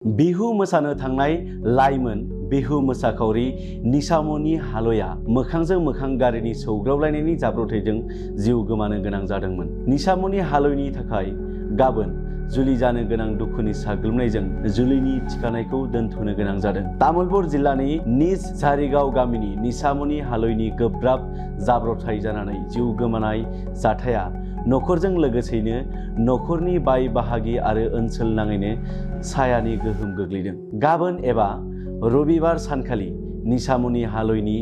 बिहु मोसानो थांनाय लाइमोन बिहु मोसाखावरि निसामनि हालया मोखांजों मोखां गारिनि सौग्रावलायनायनि जाब्रबथायजों जिउ गोमानो गोनां जादोंमोन। निसामनि हालयनि थाखाय गाबोन जुलि जानो गोनां दुखुनि साग्लोबनायजों जुलिनि थिखानायखौ दोनथ'नो गोनां जादों। तामुलपुर जिल्लानि निज झारिगाव गामिनि निसामनि हालयनि गोब्राब जाब्रबथाय जानानै जिउ गोमानाय जाथाया नखरजों लोगोसेनो नखरनि बाय बाहागि आरो ओनसोल नाङैनो सायानि गोहोम गोग्लैदों। गाबोन एबा रबिबार सानखालि निसामनि हालयनि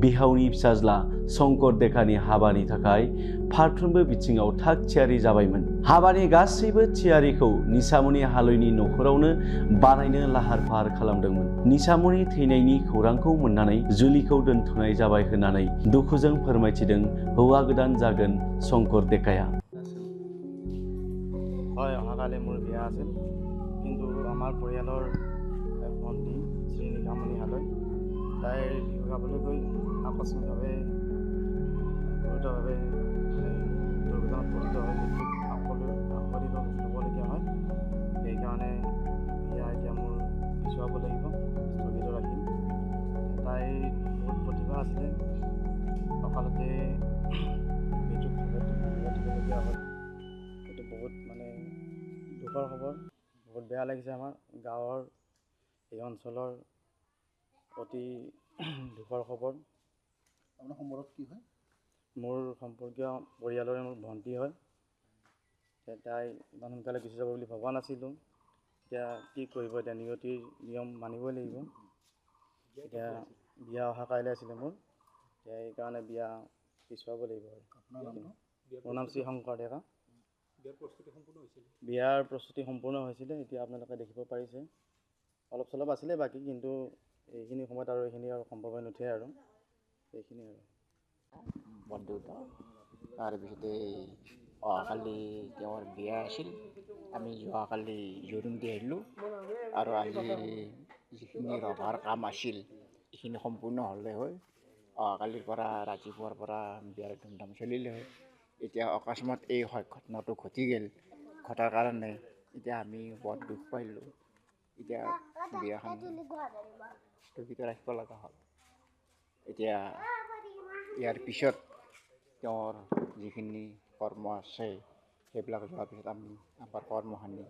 बिहावनि फिसाज्ला शंकर देकानि हाबानि थाखाय फारफ्रोमबो बिथिङाव थाग थियारि जाबायमोन। हाबानि गासैबो थियारिखौ निसामनि हालयनि नखरावनो बानायनो लाहार फाहार खालामदोंमोन। निसामनि थैनायनि खौरांखौ मोननानै जुलिखौ दोनथ'नाय जाबाय होननानै दुखुजों फोरमायथिदों हौवा गोदान जागोन शंकर देकाया। হয়, অহাকালি মোৰ বিয়া আছিল, কিন্তু আমাৰ পৰিয়ালৰ ভণ্টি শ্ৰী নিশামণি হালৈ তাইৰ বিহু খাবলৈ গৈ আকস্মিকভাৱে গুৰুতৰভাৱে দুৰ্ঘটনাত পতিত হৈ মৃত্যুত সাৱটিত হ'বলগীয়া হয়। সেইকাৰণে বিয়া এতিয়া মোৰ পিছুৱাব লাগিব, স্থগিত ৰাখিম। তাইৰ বহুত প্ৰতিভা আছিলে, অকালতে মৃত্যুত সাৱটিবলগীয়া হ'ল। এইটো বহুত দুখৰ খবৰ, বহুত বেয়া লাগিছে। আমাৰ গাঁৱৰ এই অঞ্চলৰ অতি দুখৰ খবৰ। আপোনাৰ সম্পৰ্কত কি হয়? মোৰ সম্পৰ্কীয় পৰিয়ালৰে মোৰ ভণ্টি হয়। তাই ইমান সোনকালে গুচি যাব বুলি ভবা নাছিলোঁ। এতিয়া কি কৰিব, এতিয়া নিয়তিৰ নিয়ম মানিবই লাগিব। এতিয়া বিয়া অহা কাইলৈ আছিলে মোৰ, এতিয়া সেইকাৰণে বিয়া পিছুৱাব লাগিব। মোৰ নাম শ্ৰী শংকৰ ডেকা। বিয়াৰ প্ৰস্তুতি সম্পূৰ্ণ হৈছিলে, এতিয়া আপোনালোকে দেখিব পাৰিছে। অলপ চলপ আছিলে বাকী, কিন্তু এইখিনি সময়ত আৰু এইখিনি আৰু সম্ভৱ হৈ নুঠে আৰু এইখিনি আৰু বৰদেউতা। তাৰপিছতে অহাকালি তেওঁৰ বিয়া আছিল। আমি যোৱাকালি জোৰোণ দি আহিলোঁ আৰু আজি যিখিনি ৰভাৰ কাম আছিল এইখিনি সম্পূৰ্ণ হ'লে হয়। অহাকালিৰ পৰা ৰাতিপুৱাৰ পৰা বিয়াৰ ধুমধাম চলিলে হয়। এতিয়া অকস্মাত এই ঘটনাটো ঘটি গ'ল, ঘটাৰ কাৰণে এতিয়া আমি বৰ দুখ পাইলোঁ। এতিয়া বিয়াখন স্থগিত ৰাখিব লগা হ'ল। এতিয়া ইয়াৰ পিছত তেওঁৰ যিখিনি কৰ্ম আছে সেইবিলাক যোৱাৰ পিছত আমি আমাৰ কৰ্মখিনি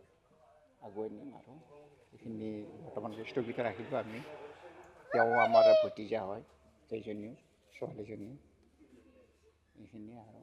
আগুৱাই নিম আৰু এইখিনি বৰ্তমান স্থগিত ৰাখিলোঁ আমি। তেওঁ আমাৰ ভতিজা হয়, সেইজনীও ছোৱালীজনীও, এইখিনিয়ে আৰু